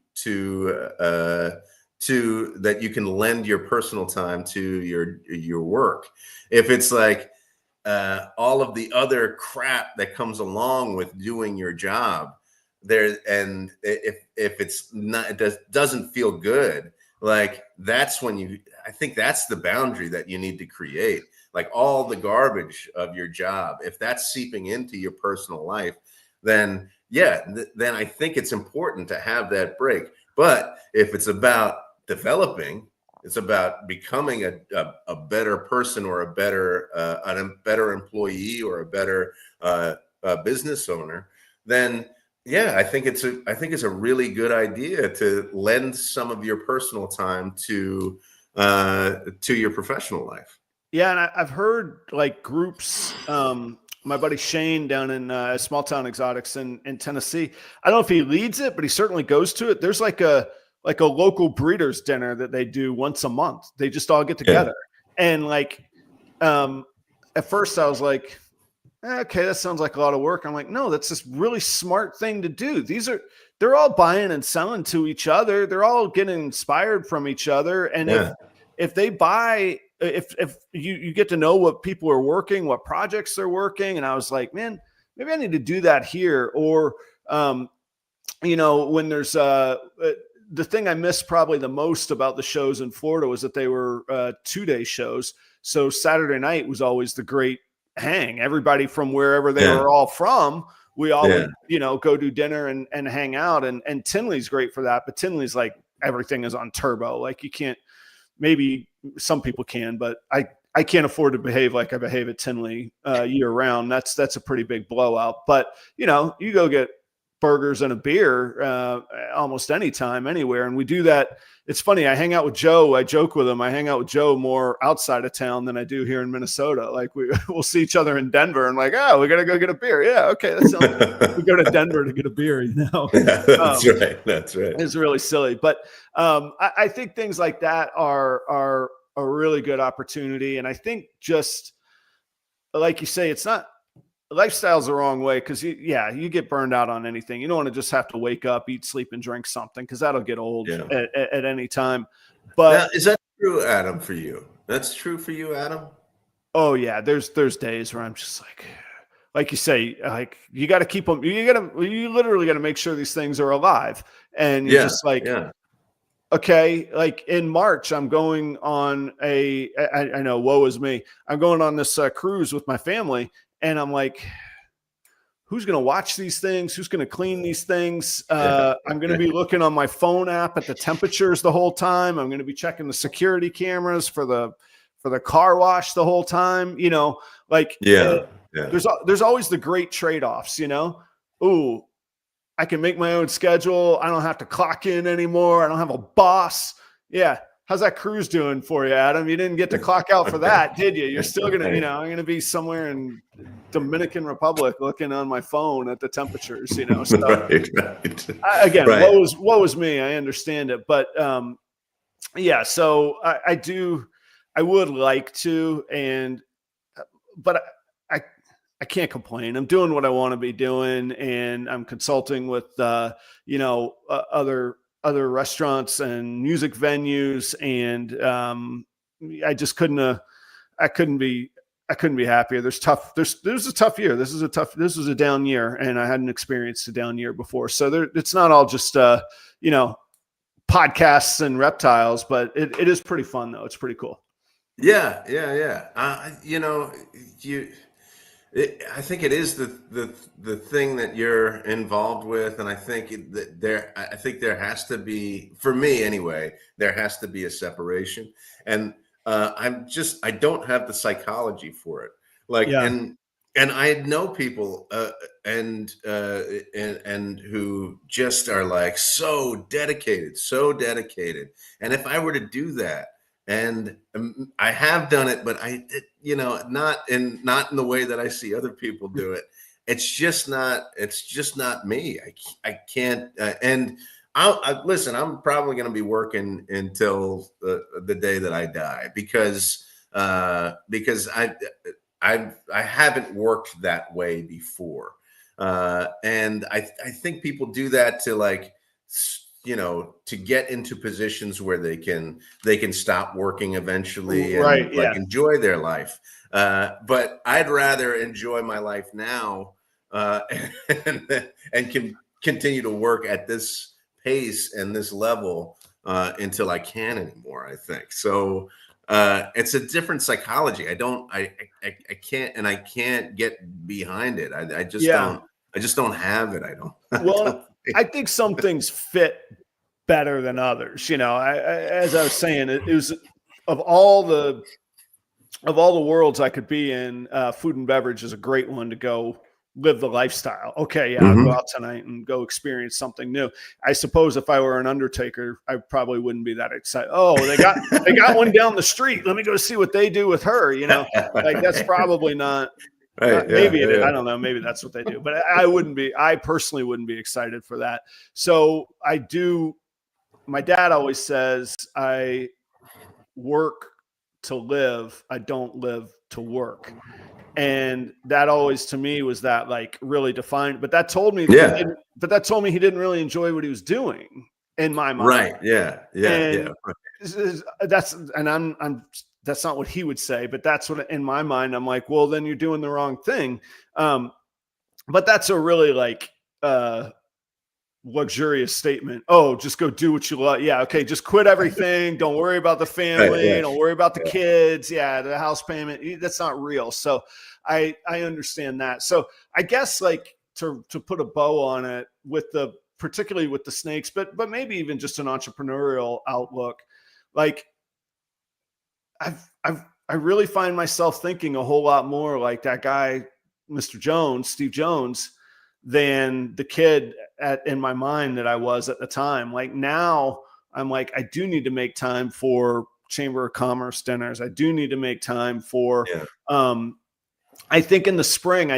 that you can lend your personal time to your work. If it's like all of the other crap that comes along with doing your job there, and if it's not, it doesn't feel good, like that's when I think that's the boundary that you need to create. Like all the garbage of your job, if that's seeping into your personal life, then then I think it's important to have that break. But if it's about developing, it's about becoming a better person, or a better employee, or a better business owner, then I think it's a really good idea to lend some of your personal time to your professional life. Yeah, and I've heard like groups. My buddy Shane down in Small Town Exotics in Tennessee. I don't know if he leads it, but he certainly goes to it. There's like a local breeders dinner that they do once a month. They just all get together, and like at first I was like, okay, that sounds like a lot of work. I'm like, no, that's this really smart thing to do. They're all buying and selling to each other. They're all getting inspired from each other, and if they buy. If you get to know what people are working, what projects they're working. And I was like, man, maybe I need to do that here. Or, when there's the thing I missed probably the most about the shows in Florida was that they were 2-day shows. So Saturday night was always the great hang. Everybody from wherever they were all from, we all would, go do dinner and hang out. And Tinley's great for that. But Tinley's like, everything is on turbo. Like you can't, maybe some people can, but I can't afford to behave like I behave at Tinley year round. That's a pretty big blowout. But you go get burgers and a beer almost anytime, anywhere, and we do that. It's funny. I hang out with Joe. I joke with him. I hang out with Joe more outside of town than I do here in Minnesota. Like we'll see each other in Denver and like, oh, we got to go get a beer. Yeah, okay, that sounds good. We go to Denver to get a beer. That's right. That's right. It's really silly, but I think things like that are a really good opportunity. And I think just like you say, it's not. Lifestyle's the wrong way because you get burned out on anything. You don't want to just have to wake up, eat, sleep, and drink something because that'll get old at any time. But now, is that true, Adam, for you? That's true for you, Adam? Oh yeah, there's days where I'm just like you say, like you got to keep them. You literally got to make sure these things are alive, and you're just like, okay, like in March, I'm going on I know, woe is me. I'm going on this cruise with my family. And I'm like, who's going to watch these things? Who's going to clean these things? I'm going to be looking on my phone app at the temperatures the whole time. I'm going to be checking the security cameras for the car wash the whole time. There's always the great trade-offs, Ooh, I can make my own schedule. I don't have to clock in anymore. I don't have a boss. Yeah. How's that cruise doing for you, Adam? You didn't get to clock out for that, did you? You're still going to, I'm going to be somewhere in Dominican Republic looking on my phone at the temperatures, So, woe is me. I understand it. But, so I would like to, but I can't complain. I'm doing what I want to be doing, and I'm consulting with, other restaurants and music venues. And I just couldn't be happier. There's a tough year. This was a down year, and I hadn't experienced a down year before. So it's not all just, podcasts and reptiles, but it is pretty fun though. It's pretty cool. Yeah. I think it is the thing that you're involved with, and I think I think there has to be, for me anyway, there has to be a separation, and I don't have the psychology for it. Like, Yeah. and I know people and who just are like so dedicated, and if I were to do that. And I have done it, but not in the way that I see other people do it. It's just not me. I can't. And listen. I'm probably going to be working until the day that I die because I haven't worked that way before, and I think people do that to like. To get into positions where they can stop working eventually and Right. like Yeah. enjoy their life. But I'd rather enjoy my life now and can continue to work at this pace and this level until I can anymore. I think so. It's a different psychology. I can't get behind it. I just Yeah. don't. I just don't have it. I don't. Well, I think some things fit better than others. As I was saying, it was of all the worlds I could be in, food and beverage is a great one to go live the lifestyle. Okay, yeah, I'll go out tonight and go experience something new. I suppose if I were an undertaker, I probably wouldn't be that excited. Oh, they got one down the street. Let me go see what they do with her. Like that's probably not. Right, Maybe it is. I don't know. Maybe that's what they do, but I personally wouldn't be excited for that. So I do. My dad always says I work to live. I don't live to work. And that always to me was that like really defined, but that told me, he didn't really enjoy what he was doing in my mind. Right. Yeah. That's not what he would say, but that's what in my mind, I'm like, well, then you're doing the wrong thing. But that's a really like, luxurious statement. Oh, just go do what you love. Yeah. Okay. Just quit everything. Don't worry about the family. Don't worry about the kids. Yeah. The house payment. That's not real. So I understand that. So I guess like to put a bow on it particularly with the snakes, but maybe even just an entrepreneurial outlook. Like I really find myself thinking a whole lot more like that guy, Mr. Jones, Steve Jones, than the kid in my mind that I was at the time. Like now I'm like, I do need to make time for Chamber of Commerce dinners. I do need to make time for, I think in the spring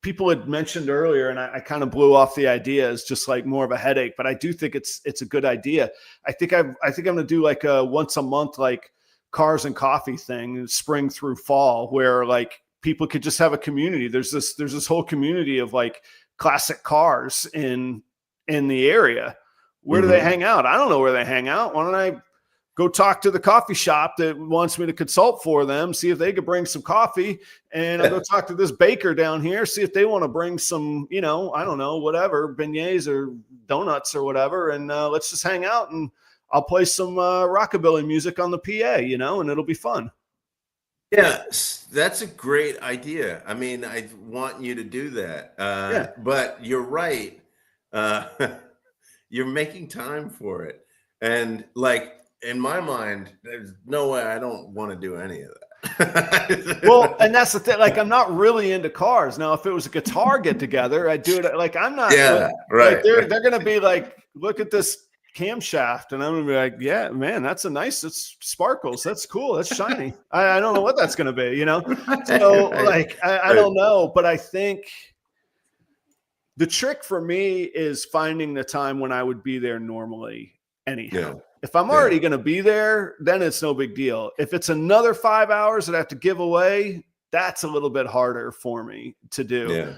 people had mentioned earlier, and I kind of blew off the idea as just like more of a headache, but I do think it's a good idea. I think I'm going to do like a once a month, like cars and coffee thing, spring through fall, where like people could just have a community. There's this whole community of like classic cars in the area. Where do they hang out? I don't know where they hang out. Why don't I go talk to the coffee shop that wants me to consult for them, see if they could bring some coffee, and I'll go talk to this baker down here, see if they want to bring some, I don't know, whatever, beignets or donuts or whatever, and let's just hang out, and I'll play some rockabilly music on the PA, and it'll be fun. Yeah, that's a great idea. I mean, I want you to do that. But you're right. You're making time for it. And like in my mind, there's no way I don't want to do any of that. Well, and that's the thing. Like, I'm not really into cars. Now, if it was a guitar get together, I'd do it. Like, I'm not. Yeah, right. Like, they're going to be like, look at this camshaft, and I'm gonna be like, yeah, man, it's sparkles, that's cool, that's shiny. I don't know what that's gonna be, so like I don't know, but I think the trick for me is finding the time when I would be there normally anyhow. If I'm already gonna be there, then it's no big deal. If it's another 5 hours that I have to give away, that's a little bit harder for me to do.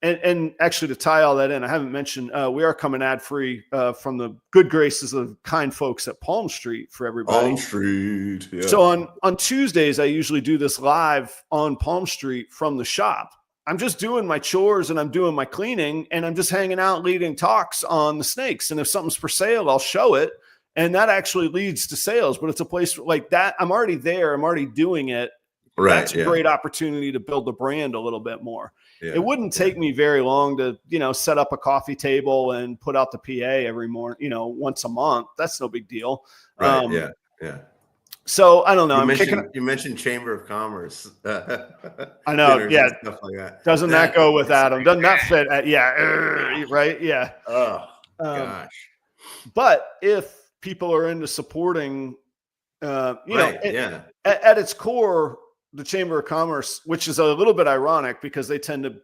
And actually, to tie all that in, I haven't mentioned we are coming ad free from the good graces of kind folks at PalmStreet for everybody. PalmStreet. Yeah. So on Tuesdays, I usually do this live on PalmStreet from the shop. I'm just doing my chores and I'm doing my cleaning and I'm just hanging out, leading talks on the snakes. And if something's for sale, I'll show it. And that actually leads to sales. But it's a place like that. I'm already there. I'm already doing it. Right. That's a great opportunity to build the brand a little bit more. Yeah. It wouldn't take me very long to, set up a coffee table and put out the PA every morning, once a month. That's no big deal. Right. Yeah. So I don't know. You mentioned Chamber of Commerce. I know. Dinners Yeah. and stuff like that. Doesn't that go with Adam? Doesn't that fit? Right. Yeah. Oh gosh. But if people are into supporting, at its core, the Chamber of Commerce, which is a little bit ironic because they tend to,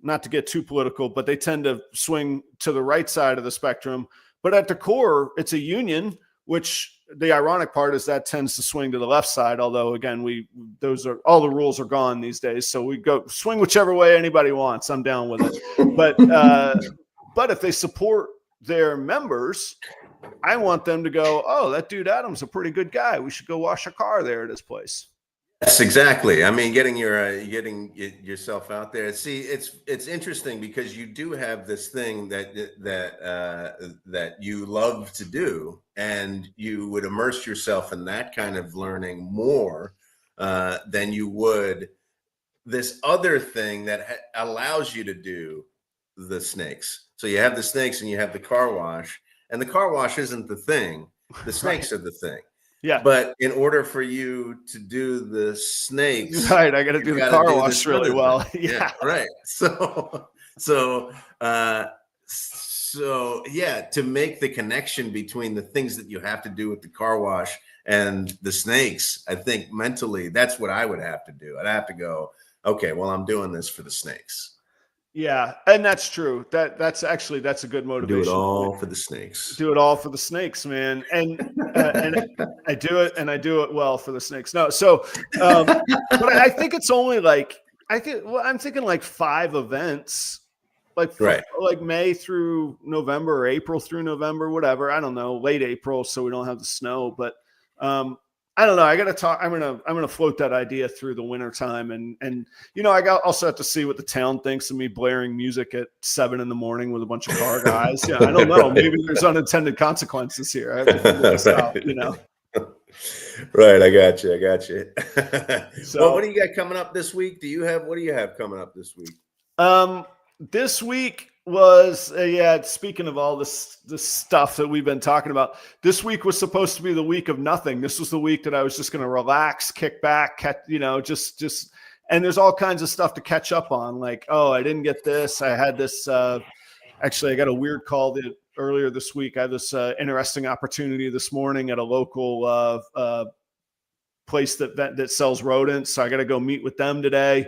not to get too political, but they tend to swing to the right side of the spectrum. But at the core, it's a union, which the ironic part is that tends to swing to the left side. Although again, all the rules are gone these days. So we go swing whichever way anybody wants. I'm down with it. But if they support their members, I want them to go, oh, that dude Adam's a pretty good guy. We should go wash a car there at his place. Yes, exactly. I mean, getting yourself out there. See, it's interesting because you do have this thing that you love to do, and you would immerse yourself in that kind of learning more than you would this other thing that allows you to do the snakes. So you have the snakes and you have the car wash, and the car wash isn't the thing. The snakes are the thing. Yeah. But in order for you to do the snakes, right, I got to do the car wash really well. Yeah. Right. So yeah, to make the connection between the things that you have to do with the car wash and the snakes, I think mentally that's what I would have to do. I'd have to go, okay, well, I'm doing this for the snakes. Yeah, and that's true. That's a good motivation. Do it all for the snakes. Do it all for the snakes, man. And I do it well for the snakes. No, so but I think it's only I'm thinking like 5 events, like May through November or April through November, whatever. I don't know, late April, so we don't have the snow. But I don't know. I got to talk. I'm gonna float that idea through the winter time, and I also have to see what the town thinks of me blaring music at 7 a.m. with a bunch of car guys. Yeah, I don't know. Maybe there's unintended consequences here. I have to figure this out. Right. I got you. So, well, what do you got coming up this week? What do you have coming up this week? This week was speaking of all this stuff that we've been talking about, this week was supposed to be the week of nothing. This was the week that I was just going to relax, kick back, just and there's all kinds of stuff to catch up on. Like, oh, I didn't get this. I had this. Actually, I got a weird call earlier this week. I had this interesting opportunity this morning at a local place that sells rodents. So I got to go meet with them today.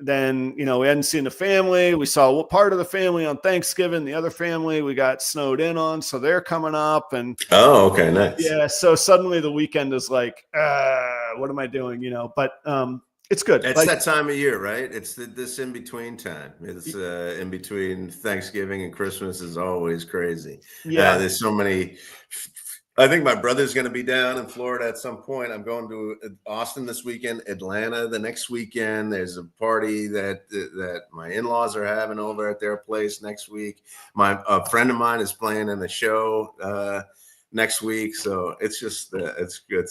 Then, we hadn't seen the family. We saw part of the family on Thanksgiving. The other family we got snowed in on, so they're coming up. And oh, okay, nice. Yeah, so suddenly the weekend is like, what am I doing? But it's good. It's that time of year, right? It's this in between time. It's in between Thanksgiving and Christmas is always crazy. Yeah, there's so many. I think my brother's going to be down in Florida at some point. I'm going to Austin this weekend, Atlanta the next weekend. There's a party that my in-laws are having over at their place next week. A friend of mine is playing in the show next week. So it's just, it's good.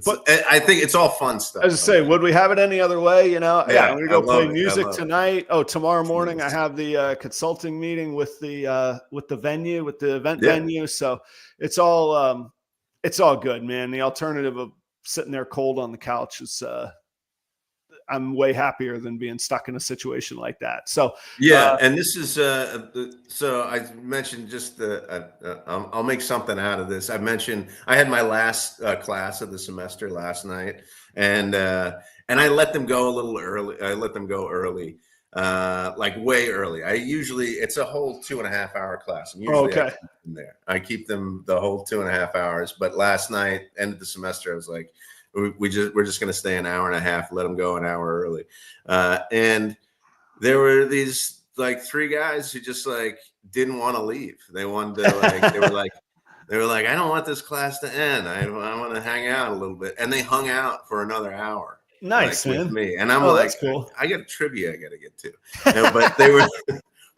But I think it's all fun stuff. As I say, would we have it any other way? I'm going to go play music tonight. Oh, tomorrow morning I have the consulting meeting with the venue, with the event venue. So it's all good, man. The alternative of sitting there cold on the couch is, I'm way happier than being stuck in a situation like that. So and this is so I mentioned just I'll make something out of this. I mentioned I had my last class of the semester last night, and I let them go a little early. I let them go early, like way early. It's a whole 2.5 hour class. And usually I keep them the whole 2.5 hours. But last night, end of the semester, I was like, we're just going to stay an hour and a half, let them go an hour early. And there were these like 3 guys who just like didn't want to leave. They wanted to they were like, I don't want this class to end. I want to hang out a little bit. And they hung out for another hour. Nice, man. With me. And I'm like, cool. I got trivia I got to get to.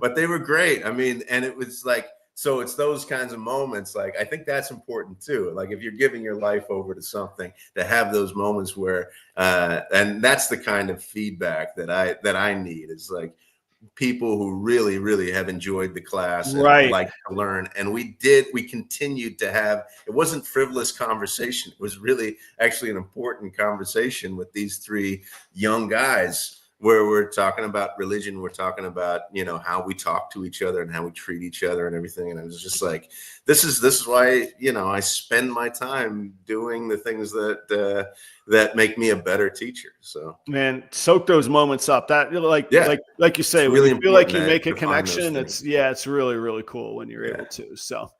But they were great. I mean, and it was like, So it's those kinds of moments. Like, I think that's important too. Like, if you're giving your life over to something, to have those moments where, and that's the kind of feedback that I need, is like people who really, really have enjoyed the class and Right. like to learn. And we continued to have, it wasn't frivolous conversation. It was really actually an important conversation with these three young guys, where we're talking about religion. We're talking about, how we talk to each other and how we treat each other and everything. And it was just like, this is why, I spend my time doing the things that make me a better teacher. So, man, soak those moments up. That like you say, when really you feel like you important make a to find those connection, things. it's really, really cool when you're able to. So,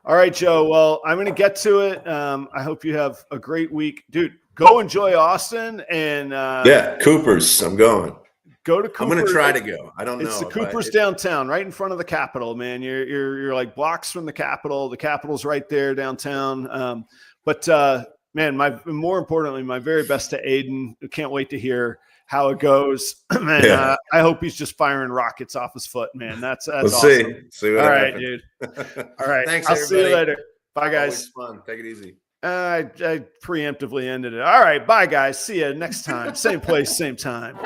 all right, Joe. Well, I'm going to get to it. I hope you have a great week, dude. Go enjoy Austin and Cooper's. I'm going. Go to Cooper's. I'm going to try to go. I don't know. It's the Cooper's downtown, right in front of the Capitol, man. You're like blocks from the Capitol. The Capitol's right there downtown. Man, more importantly, my very best to Aiden. Can't wait to hear how it goes. Man, I hope he's just firing rockets off his foot, man. That's we'll awesome. See what happens. Dude. All right. Thanks, I'll everybody. see you later. Bye, guys. Always fun. Take it easy. I preemptively ended it. All right. Bye, guys. See you next time. Same place, same time.